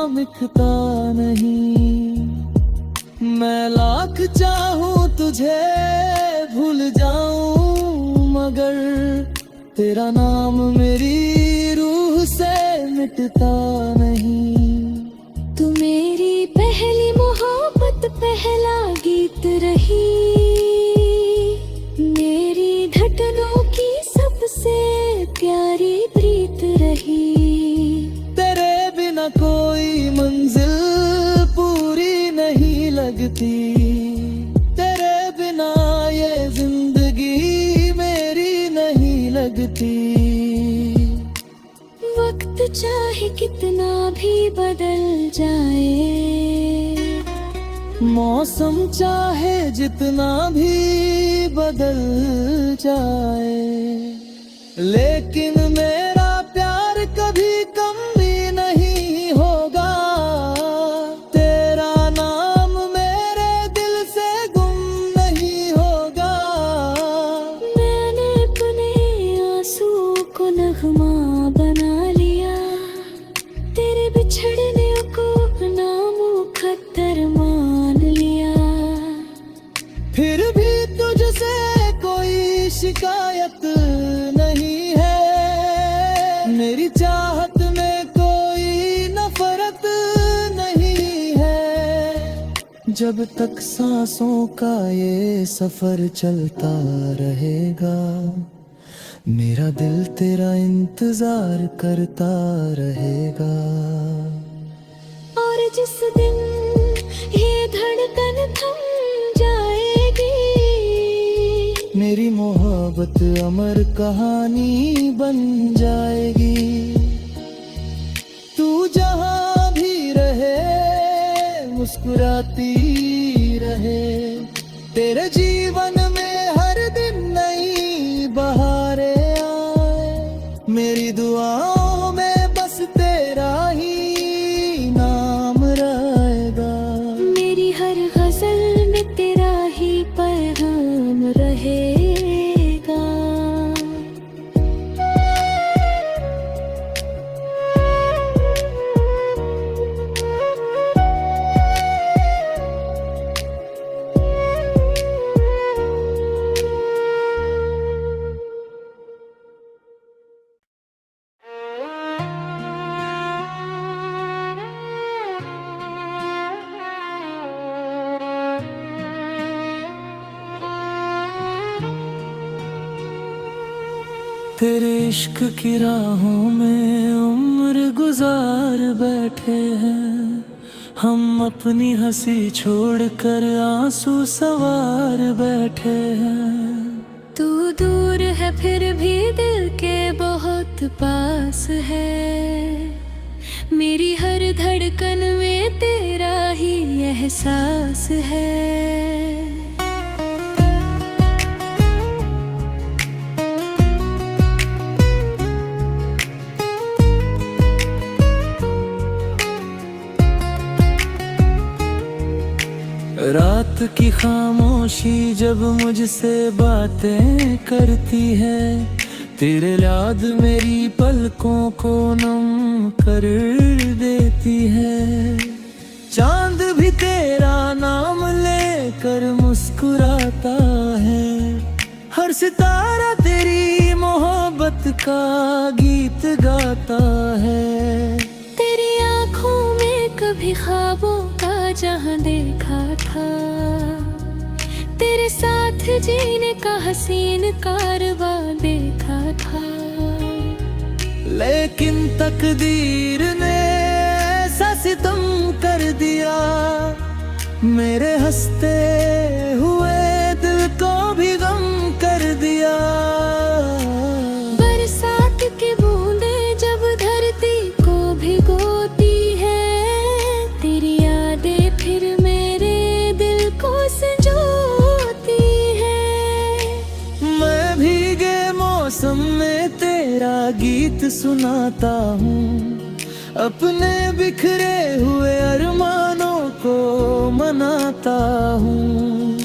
S1: मिटता नहीं। मैं लाख चाहूं तुझे भूल जाऊं, मगर तेरा नाम मेरी रूह से मिटता नहीं।
S2: तू मेरी पहली मोहब्बत, पहला गीत रही, मेरी धड़कनों की सबसे प्यारी प्रीत रही।
S1: तेरे बिना कोई मंजिल पूरी नहीं लगती, तेरे बिना ये जिंदगी मेरी नहीं लगती।
S2: वक्त चाहे कितना भी बदल जाए,
S1: मौसम चाहे जितना भी बदल जाए, लेकिन मेरा प्यार कभी कम भी नहीं होगा। तेरा नाम मेरे दिल से गुम नहीं होगा।
S2: मैंने अपने आंसू को नगमा बना लिया, तेरे बिछड़ने को अपना मुकद्दर मान लिया।
S1: फिर भी तुझसे कोई शिकायत नहीं है, मेरी चाहत में कोई नफरत नहीं है। जब तक सांसों का ये सफर चलता रहेगा, मेरा दिल तेरा इंतजार करता रहेगा।
S2: और जिस दिन ये धड़कन थम जाएगी,
S1: मेरी मोहब्बत अमर कहानी बन जाएगी। तू जहां भी रहे मुस्कुराती रहे, तेरे जीवन में हर दिन नई बहारें आए। मेरी दुआओं में बस तेरा ही नाम रहेगा,
S2: मेरी हर गजल में तेरा ही पैगाम रहेगा।
S1: तेरे इश्क की राहों में उम्र गुजार बैठे हैं, हम अपनी हंसी छोड़कर आंसू सवार बैठे हैं।
S2: तू दूर है फिर भी दिल के बहुत पास है। मेरी हर धड़कन में तेरा ही एहसास है।
S1: रात की खामोशी जब मुझसे बातें करती है, तेरे याद मेरी पलकों को नम कर देती है। चांद भी तेरा नाम लेकर मुस्कुराता है, हर सितारा तेरी मोहब्बत का गीत गाता है।
S2: तेरी आँखों में कभी ख्वाबों का जहां देखा था, तेरे साथ जीने का हसीन कारवा देखा था।
S1: लेकिन तकदीर ने ऐसा सितम कर दिया, मेरे हंसते हुए दिल को भी गम कर दिया।
S2: बरसात की बूंदें जब धरती को भिगोती है, तेरी यादें फिर मेरे दिल को संजोती है।
S1: मैं भीगे मौसम में तेरा गीत सुनाता हूँ, अपने बिखरे हुए अरमानों को मनाता हूँ।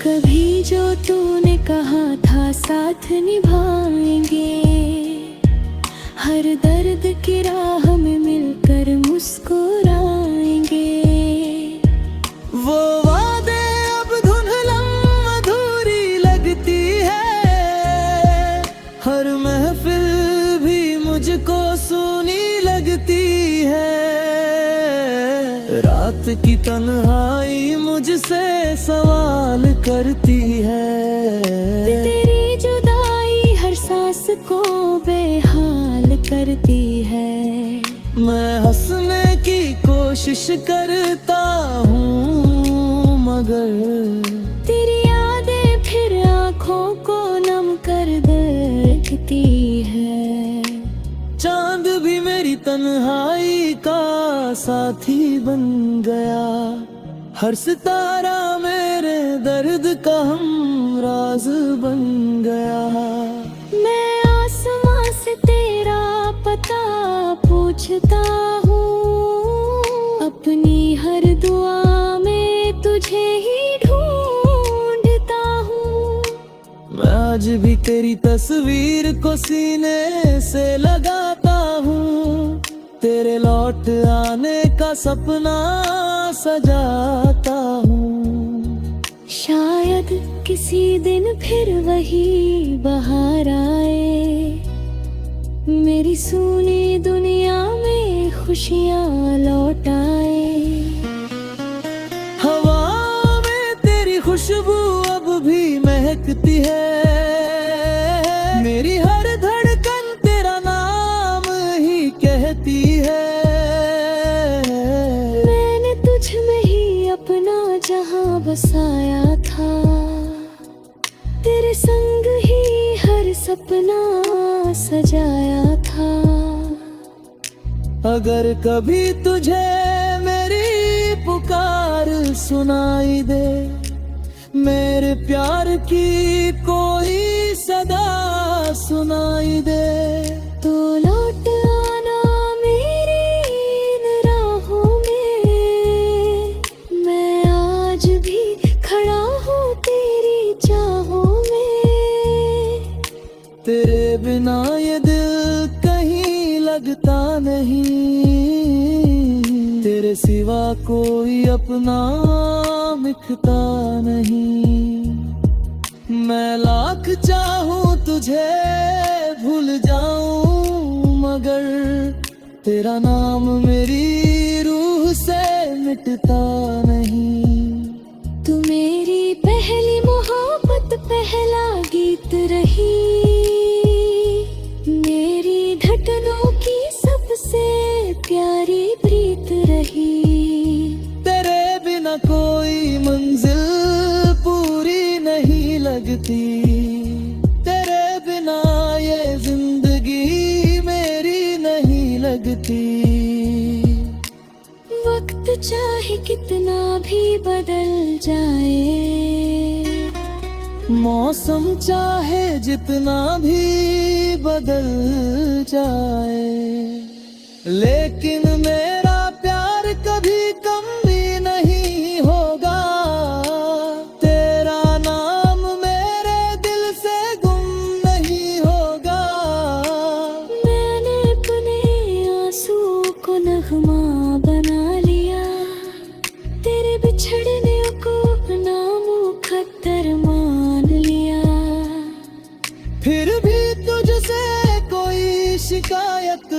S2: कभी जो तूने कहा था साथ निभाएंगे, हर दर्द की राह में मिलकर मुस्कुराएंगे।
S1: वो वादे अब धुंधलम अधूरी लगती है, हर महफिल भी मुझको सूनी लगती है। रात की तन्हाई मुझसे सवाल करती है,
S2: तेरी जुदाई हर सांस को बेहाल करती है।
S1: मैं हंसने की कोशिश करता हूँ मगर
S2: तेरी यादें फिर आँखों को नम कर देखती है।
S1: चांद भी मेरी तन्हाई का साथी बन गया, हर सितारा मेरे दर्द का हमराज बन गया।
S2: मैं आसमां से तेरा पता पूछता हूँ, अपनी हर दुआ में तुझे ही ढूंढता हूँ।
S1: मैं आज भी तेरी तस्वीर को सीने से लगाता हूँ, तेरे लौट आने का सपना सजाता हूँ।
S2: शायद किसी दिन फिर वही बहार आए, मेरी सूनी दुनिया में खुशियाँ लौट आए।
S1: हवा में तेरी खुशबू अब भी महकती है, मेरी हर धड़कन तेरा नाम ही कहती है।
S2: मैंने तुझ में ही अपना जहां बसाया था, तेरे संग ही हर सपना सजाया था।
S1: अगर कभी तुझे मेरी पुकार सुनाई दे, मेरे प्यार की कोई सदा सुनाई दे,
S2: तो लौट आना मेरी इन राहों में। मैं आज भी खड़ा हूँ तेरी चाहों में।
S1: तेरे बिना ये दिल कहीं लगता नहीं, तेरे सिवा कोई अपना मिटता नहीं। मैं लाख चाहूं तुझे भूल जाऊं, मगर तेरा नाम मेरी रूह से मिटता नहीं।
S2: तू मेरी पहली मोहब्बत, पहला गीत रही, मेरी धड़कनों की सबसे प्यारी प्रीत रही।
S1: मंजिल पूरी नहीं लगती, तेरे बिना ये जिंदगी मेरी नहीं लगती।
S2: वक्त चाहे कितना भी बदल जाए,
S1: मौसम चाहे जितना भी बदल जाए, लेकिन मेरा प्यार कभी कम भी नहीं होगा। तेरा नाम मेरे दिल से गुम नहीं होगा।
S2: मैंने अपने आंसुओं को नगमा बना लिया, तेरे बिछड़ने को अपना मुकद्दर मान लिया।
S1: फिर भी तुझसे कोई शिकायत